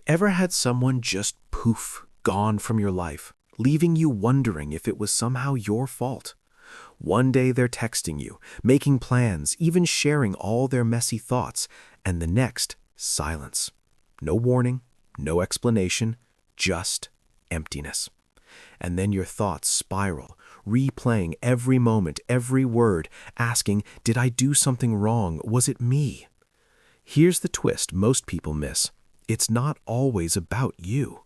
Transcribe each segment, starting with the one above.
Ever had someone just poof, gone from your life, leaving you wondering if it was somehow your fault? One day they're texting you, making plans, even sharing all their messy thoughts, and the next, silence. No warning, no explanation, just emptiness. And then your thoughts spiral, replaying every moment, every word, asking, did I do something wrong? Was it me? Here's the twist most people miss. It's not always about you.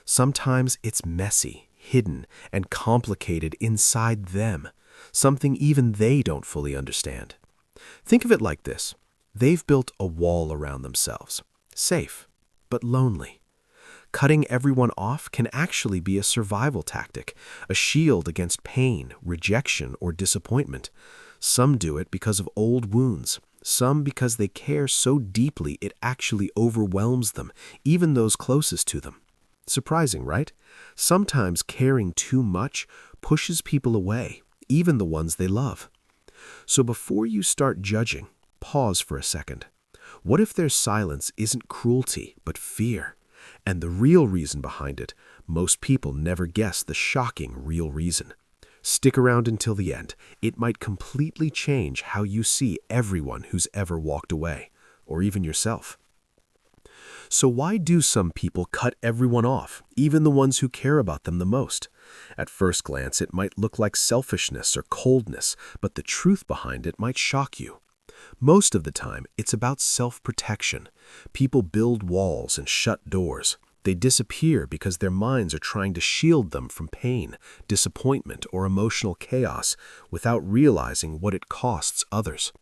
Sometimes it's messy, hidden, and complicated inside them, something even they don't fully understand. Think of it like this. They've built a wall around themselves, safe, but lonely. Cutting everyone off can actually be a survival tactic, a shield against pain, rejection, or disappointment. Some do it because of old wounds, some because they care so deeply it actually overwhelms them, even those closest to them. Surprising, right? Sometimes caring too much pushes people away, even the ones they love. So before you start judging, pause for a second. What if their silence isn't cruelty, but fear? And the real reason behind it, most people never guess the shocking real reason. Stick around until the end. It might completely change how you see everyone who's ever walked away, or even yourself. So why do some people cut everyone off, even the ones who care about them the most? At first glance, it might look like selfishness or coldness, but the truth behind it might shock you. Most of the time, it's about self-protection. People build walls and shut doors. They disappear because their minds are trying to shield them from pain, disappointment, or emotional chaos without realizing what it costs others.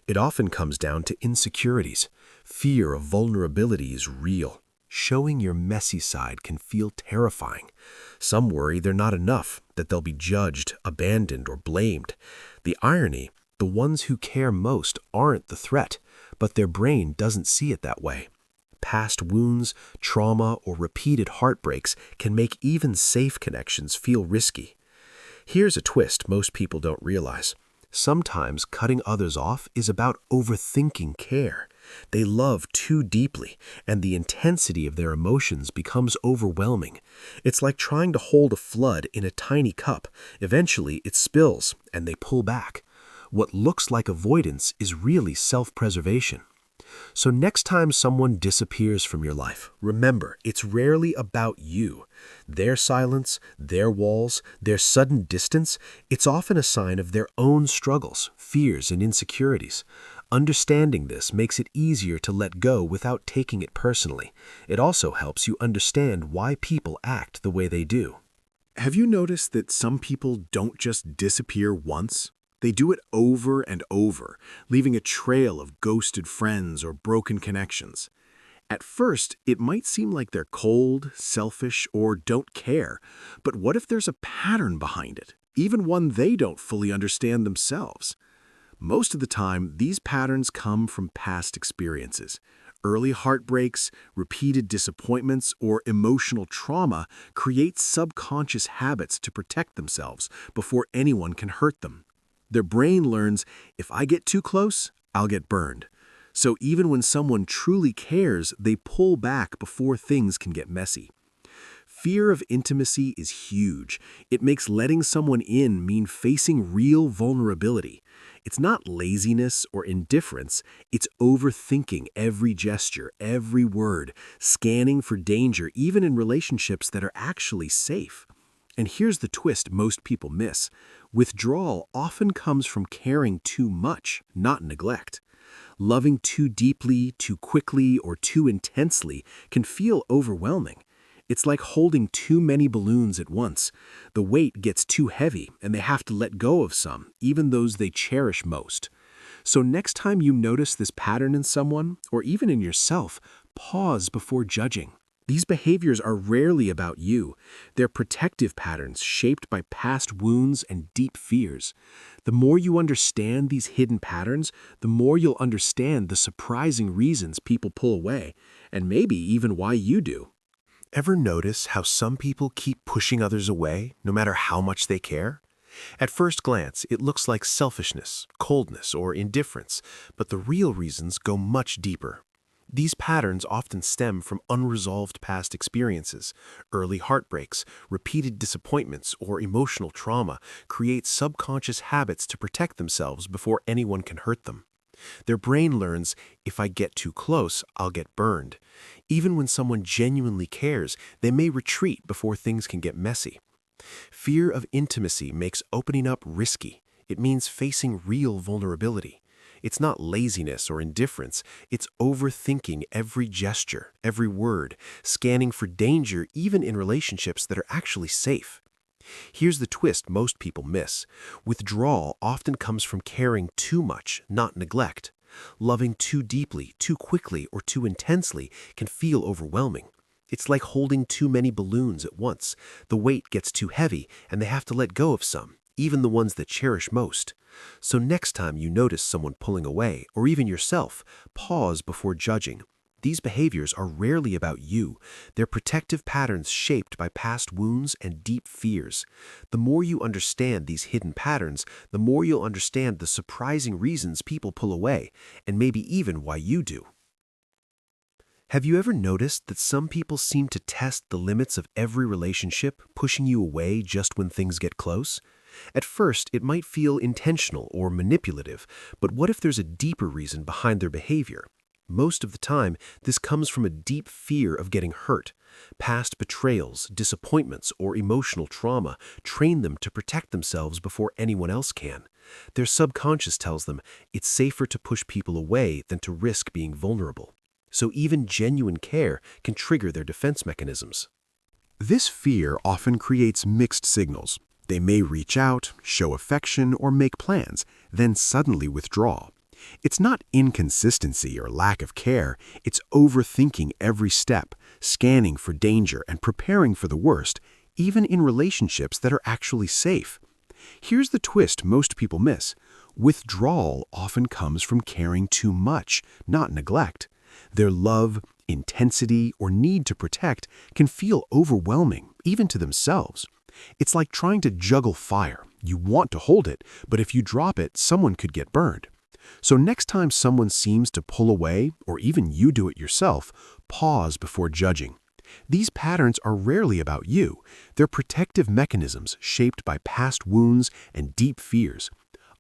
It often comes down to insecurities. Fear of vulnerability is real. Showing your messy side can feel terrifying. Some worry they're not enough, that they'll be judged, abandoned, or blamed. The irony, the ones who care most aren't the threat, but their brain doesn't see it that way. Past wounds, trauma, or repeated heartbreaks can make even safe connections feel risky. Here's a twist most people don't realize. Sometimes cutting others off is about overthinking care. They love too deeply, and the intensity of their emotions becomes overwhelming. It's like trying to hold a flood in a tiny cup. Eventually, it spills, and they pull back. What looks like avoidance is really self-preservation. So next time someone disappears from your life, remember, it's rarely about you. Their silence, their walls, their sudden distance, it's often a sign of their own struggles, fears, and insecurities. Understanding this makes it easier to let go without taking it personally. It also helps you understand why people act the way they do. Have you noticed that some people don't just disappear once? They do it over and over, leaving a trail of ghosted friends or broken connections. At first, it might seem like they're cold, selfish, or don't care. But what if there's a pattern behind it, even one they don't fully understand themselves? Most of the time, these patterns come from past experiences. Early heartbreaks, repeated disappointments, or emotional trauma create subconscious habits to protect themselves before anyone can hurt them. Their brain learns, if I get too close, I'll get burned. So even when someone truly cares, they pull back before things can get messy. Fear of intimacy is huge. It makes letting someone in mean facing real vulnerability. It's not laziness or indifference, it's overthinking every gesture, every word, scanning for danger even in relationships that are actually safe. And here's the twist most people miss. Withdrawal often comes from caring too much, not neglect. Loving too deeply, too quickly, or too intensely can feel overwhelming. It's like holding too many balloons at once. The weight gets too heavy, and they have to let go of some, even those they cherish most. So next time you notice this pattern in someone, or even in yourself, pause before judging. These behaviors are rarely about you. They're protective patterns shaped by past wounds and deep fears. The more you understand these hidden patterns, the more you'll understand the surprising reasons people pull away, and maybe even why you do. Ever notice how some people keep pushing others away, no matter how much they care? At first glance, it looks like selfishness, coldness, or indifference, but the real reasons go much deeper. These patterns often stem from unresolved past experiences. Early heartbreaks, repeated disappointments, or emotional trauma create subconscious habits to protect themselves before anyone can hurt them. Their brain learns, if I get too close, I'll get burned. Even when someone genuinely cares, they may retreat before things can get messy. Fear of intimacy makes opening up risky. It means facing real vulnerability. It's not laziness or indifference, it's overthinking every gesture, every word, scanning for danger even in relationships that are actually safe. Here's the twist most people miss. Withdrawal often comes from caring too much, not neglect. Loving too deeply, too quickly, or too intensely can feel overwhelming. It's like holding too many balloons at once. The weight gets too heavy, and they have to let go of some, even the ones that cherish most. So next time you notice someone pulling away, or even yourself, pause before judging. These behaviors are rarely about you. They're protective patterns shaped by past wounds and deep fears. The more you understand these hidden patterns, the more you'll understand the surprising reasons people pull away, and maybe even why you do. Have you ever noticed that some people seem to test the limits of every relationship, pushing you away just when things get close? At first, it might feel intentional or manipulative, but what if there's a deeper reason behind their behavior? Most of the time, this comes from a deep fear of getting hurt. Past betrayals, disappointments, or emotional trauma train them to protect themselves before anyone else can. Their subconscious tells them it's safer to push people away than to risk being vulnerable. So even genuine care can trigger their defense mechanisms. This fear often creates mixed signals. They may reach out, show affection, or make plans, then suddenly withdraw. It's not inconsistency or lack of care, it's overthinking every step, scanning for danger and preparing for the worst, even in relationships that are actually safe. Here's the twist most people miss. Withdrawal often comes from caring too much, not neglect. Their love, intensity, or need to protect can feel overwhelming, even to themselves. It's like trying to juggle fire. You want to hold it, but if you drop it, someone could get burned. So next time someone seems to pull away, or even you do it yourself, pause before judging. These patterns are rarely about you. They're protective mechanisms shaped by past wounds and deep fears.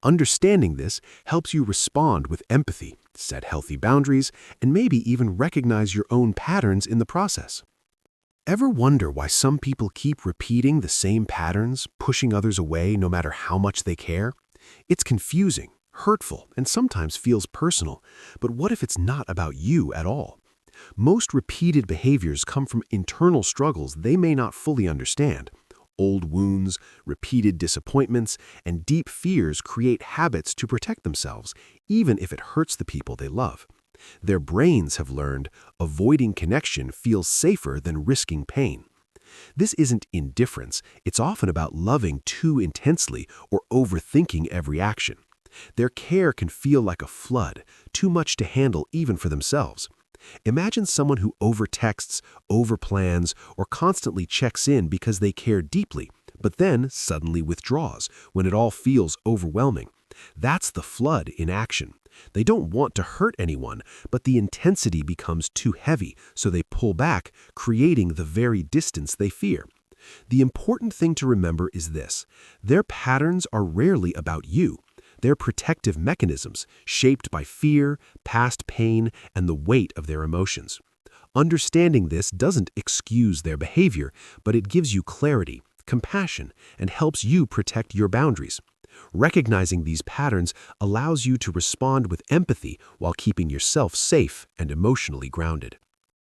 Understanding this helps you respond with empathy, set healthy boundaries, and maybe even recognize your own patterns in the process. Ever wonder why some people keep repeating the same patterns, pushing others away no matter how much they care? It's confusing, hurtful, and sometimes feels personal, but what if it's not about you at all? Most repeated behaviors come from internal struggles they may not fully understand. Old wounds, repeated disappointments, and deep fears create habits to protect themselves, even if it hurts the people they love. Their brains have learned avoiding connection feels safer than risking pain. This isn't indifference, it's often about loving too intensely or overthinking every action. Their care can feel like a flood, too much to handle even for themselves. Imagine someone who overtexts, overplans, or constantly checks in because they care deeply, but then suddenly withdraws when it all feels overwhelming. That's the flood in action. They don't want to hurt anyone, but the intensity becomes too heavy, so they pull back, creating the very distance they fear. The important thing to remember is this: their patterns are rarely about you. They're protective mechanisms shaped by fear, past pain, and the weight of their emotions. Understanding this doesn't excuse their behavior, but it gives you clarity, compassion, and helps you protect your boundaries. Recognizing these patterns allows you to respond with empathy while keeping yourself safe and emotionally grounded.